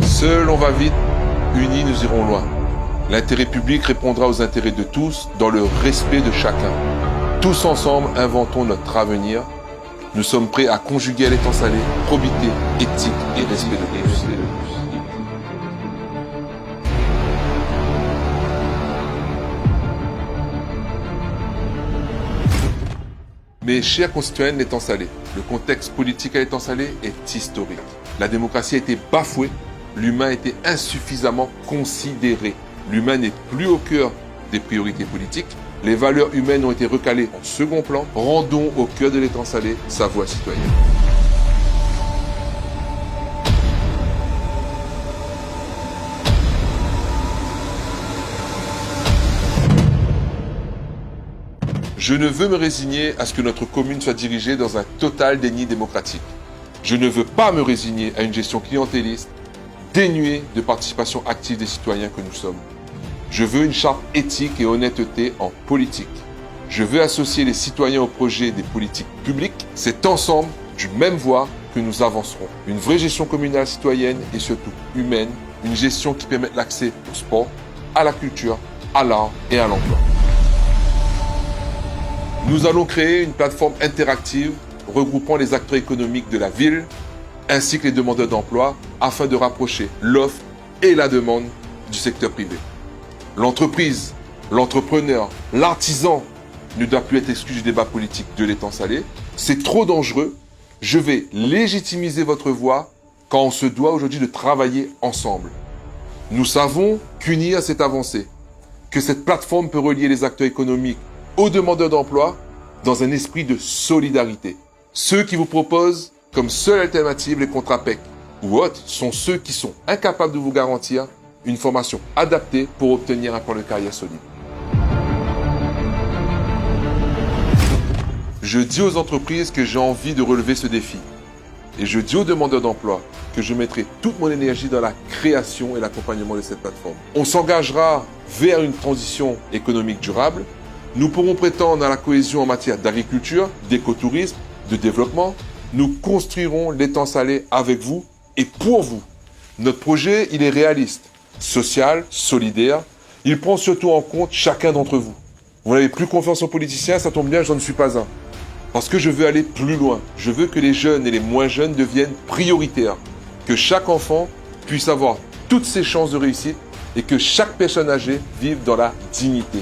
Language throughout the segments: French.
Seul on va vite, unis nous irons loin. L'intérêt public répondra aux intérêts de tous dans le respect de chacun. Tous ensemble, inventons notre avenir. Nous sommes prêts à conjuguer à l'étang salé probité, éthique et respect de tous. Mes chers concitoyens de l'étang salé, le contexte politique à l'étang salé est historique. La démocratie a été bafouée, l'humain a été insuffisamment considéré. L'humain n'est plus au cœur des priorités politiques. Les valeurs humaines ont été recalées en second plan. Rendons au cœur de l'étang salé sa voix citoyenne. Je ne veux me résigner à ce que notre commune soit dirigée dans un total déni démocratique. Je ne veux pas me résigner à une gestion clientéliste, dénuée de participation active des citoyens que nous sommes. Je veux une charte éthique et honnêteté en politique. Je veux associer les citoyens au projet des politiques publiques. C'est ensemble, du même voie, que nous avancerons. Une vraie gestion communale citoyenne et surtout humaine. Une gestion qui permette l'accès au sport, à la culture, à l'art et à l'emploi. Nous allons créer une plateforme interactive regroupant les acteurs économiques de la ville ainsi que les demandeurs d'emploi afin de rapprocher l'offre et la demande du secteur privé. L'entreprise, l'entrepreneur, l'artisan ne doit plus être exclu du débat politique de l'étang salé. C'est trop dangereux. Je vais légitimiser votre voix quand on se doit aujourd'hui de travailler ensemble. Nous savons qu'unir c'est avancer, que cette plateforme peut relier les acteurs économiques aux demandeurs d'emploi dans un esprit de solidarité. Ceux qui vous proposent comme seule alternative les contrats PEC ou autres sont ceux qui sont incapables de vous garantir une formation adaptée pour obtenir un plan de carrière solide. Je dis aux entreprises que j'ai envie de relever ce défi. Et je dis aux demandeurs d'emploi que je mettrai toute mon énergie dans la création et l'accompagnement de cette plateforme. On s'engagera vers une transition économique durable. Nous pourrons prétendre à la cohésion en matière d'agriculture, d'écotourisme, de développement. Nous construirons l'étang salé avec vous et pour vous. Notre projet, il est réaliste, social, solidaire. Il prend surtout en compte chacun d'entre vous. Vous n'avez plus confiance aux politiciens, ça tombe bien, je ne suis pas un. Parce que je veux aller plus loin. Je veux que les jeunes et les moins jeunes deviennent prioritaires. Que chaque enfant puisse avoir toutes ses chances de réussite et que chaque personne âgée vive dans la dignité.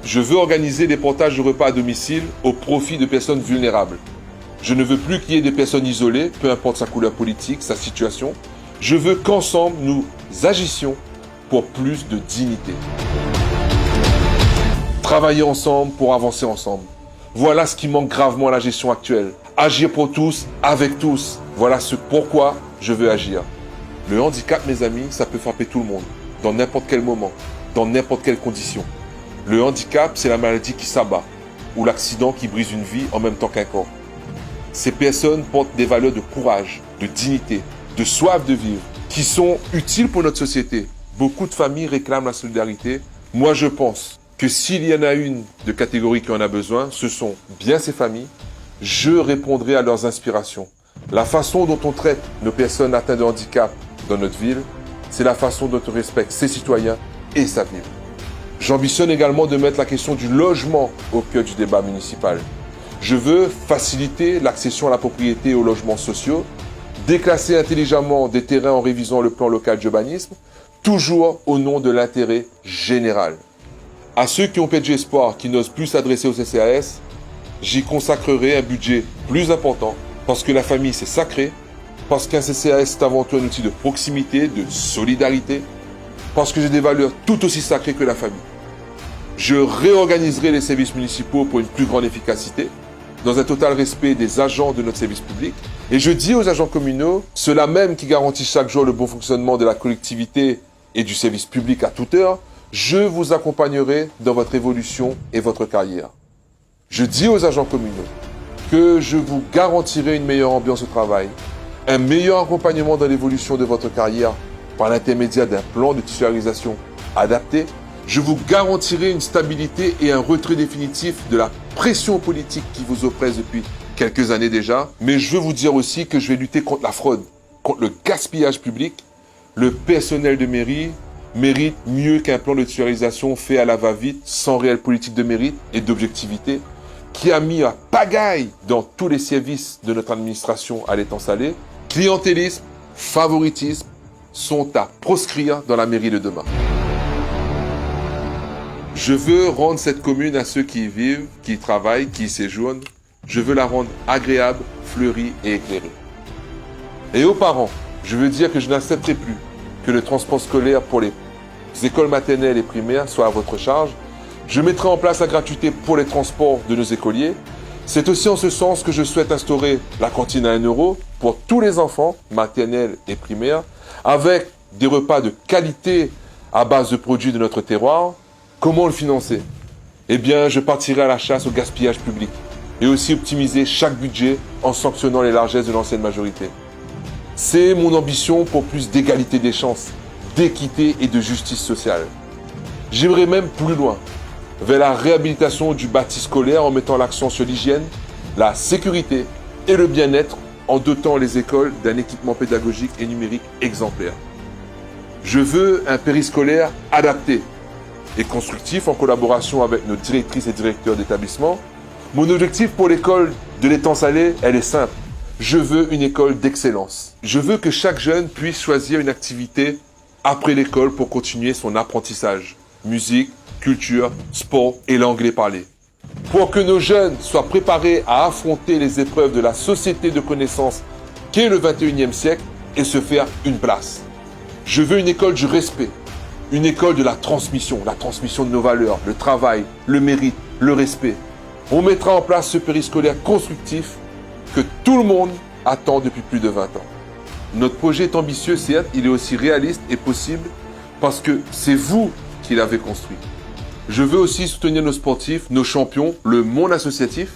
Je veux organiser des portages de repas à domicile au profit de personnes vulnérables. Je ne veux plus qu'il y ait des personnes isolées, peu importe sa couleur politique, sa situation. Je veux qu'ensemble, nous agissions pour plus de dignité. Travailler ensemble pour avancer ensemble. Voilà ce qui manque gravement à la gestion actuelle. Agir pour tous, avec tous. Voilà ce pourquoi je veux agir. Le handicap, mes amis, ça peut frapper tout le monde, dans n'importe quel moment, dans n'importe quelle condition. Le handicap, c'est la maladie qui s'abat, ou l'accident qui brise une vie en même temps qu'un corps. Ces personnes portent des valeurs de courage, de dignité, de soif de vivre, qui sont utiles pour notre société. Beaucoup de familles réclament la solidarité. Moi, je pense que s'il y en a une de catégorie qui en a besoin, ce sont bien ces familles. Je répondrai à leurs inspirations. La façon dont on traite nos personnes atteintes de handicap dans notre ville, c'est la façon dont on respecte ses citoyens et sa ville. J'ambitionne également de mettre la question du logement au cœur du débat municipal. Je veux faciliter l'accession à la propriété et aux logements sociaux, déclasser intelligemment des terrains en révisant le plan local d'urbanisme, toujours au nom de l'intérêt général. À ceux qui ont perdu espoir, qui n'osent plus s'adresser au CCAS, j'y consacrerai un budget plus important, parce que la famille c'est sacré, parce qu'un CCAS c'est avant tout un outil de proximité, de solidarité, parce que j'ai des valeurs tout aussi sacrées que la famille. Je réorganiserai les services municipaux pour une plus grande efficacité, dans un total respect des agents de notre service public. Et je dis aux agents communaux, ceux-là même qui garantissent chaque jour le bon fonctionnement de la collectivité et du service public à toute heure, je vous accompagnerai dans votre évolution et votre carrière. Je dis aux agents communaux que je vous garantirai une meilleure ambiance au travail, un meilleur accompagnement dans l'évolution de votre carrière par l'intermédiaire d'un plan de titularisation adapté, Je vous garantirai une stabilité et un retrait définitif de la pression politique qui vous oppresse depuis quelques années déjà. Mais je veux vous dire aussi que je vais lutter contre la fraude, contre le gaspillage public. Le personnel de mairie mérite mieux qu'un plan de titularisation fait à la va-vite, sans réelle politique de mérite et d'objectivité, qui a mis à pagaille dans tous les services de notre administration à l'étang salé. Clientélisme, favoritisme sont à proscrire dans la mairie de demain. Je veux rendre cette commune à ceux qui y vivent, qui y travaillent, qui y séjournent. Je veux la rendre agréable, fleurie et éclairée. Et aux parents, je veux dire que je n'accepterai plus que le transport scolaire pour les écoles maternelles et primaires soit à votre charge. Je mettrai en place la gratuité pour les transports de nos écoliers. C'est aussi en ce sens que je souhaite instaurer la cantine à 1 € pour tous les enfants, maternels et primaires, avec des repas de qualité à base de produits de notre terroir. Comment le financer? Eh bien, je partirai à la chasse au gaspillage public et aussi optimiser chaque budget en sanctionnant les largesses de l'ancienne majorité. C'est mon ambition pour plus d'égalité des chances, d'équité et de justice sociale. J'aimerais même plus loin, vers la réhabilitation du bâti scolaire en mettant l'accent sur l'hygiène, la sécurité et le bien-être en dotant les écoles d'un équipement pédagogique et numérique exemplaire. Je veux un périscolaire adapté et constructif en collaboration avec nos directrices et directeurs d'établissement. Mon objectif pour l'école de l'étang salé, elle est simple. Je veux une école d'excellence. Je veux que chaque jeune puisse choisir une activité après l'école pour continuer son apprentissage. Musique, culture, sport et l'anglais parlé. Pour que nos jeunes soient préparés à affronter les épreuves de la société de connaissances qu'est le 21e siècle et se faire une place. Je veux une école du respect, une école de la transmission de nos valeurs, le travail, le mérite, le respect. On mettra en place ce périscolaire constructif que tout le monde attend depuis plus de 20 ans. Notre projet est ambitieux, certes, il est aussi réaliste et possible parce que c'est vous qui l'avez construit. Je veux aussi soutenir nos sportifs, nos champions, le monde associatif.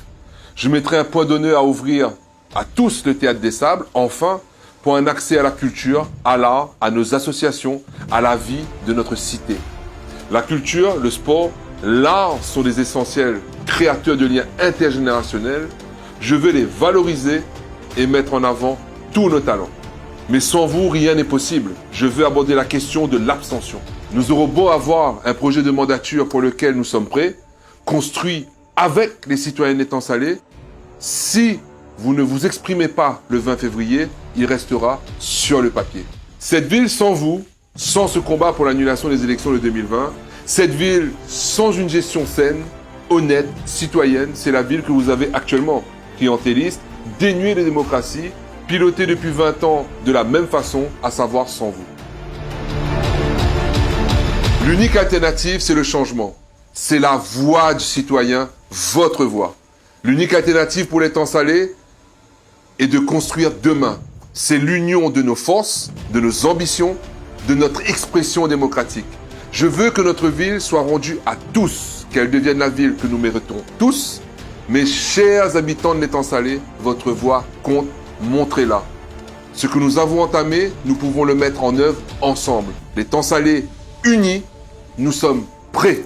Je mettrai un point d'honneur à ouvrir à tous le Théâtre des Sables, enfin, pour un accès à la culture, à l'art, à nos associations, à la vie de notre cité. La culture, le sport, l'art sont des essentiels créateurs de liens intergénérationnels. Je veux les valoriser et mettre en avant tous nos talents. Mais sans vous, rien n'est possible. Je veux aborder la question de l'abstention. Nous aurons beau avoir un projet de mandature pour lequel nous sommes prêts, construit avec les citoyens d'étang salé. Si vous ne vous exprimez pas le 20 février, il restera sur le papier. Cette ville sans vous, sans ce combat pour l'annulation des élections de 2020, cette ville sans une gestion saine, honnête, citoyenne, c'est la ville que vous avez actuellement. Clientéliste, dénuée de démocratie, pilotée depuis 20 ans de la même façon, à savoir sans vous. L'unique alternative, c'est le changement. C'est la voix du citoyen, votre voix. L'unique alternative pour l'étang salé est de construire demain. C'est l'union de nos forces, de nos ambitions, de notre expression démocratique. Je veux que notre ville soit rendue à tous, qu'elle devienne la ville que nous méritons tous. Mes chers habitants de l'étang salé, votre voix compte, montrez-la. Ce que nous avons entamé, nous pouvons le mettre en œuvre ensemble. L'étang salé unis, nous sommes prêts.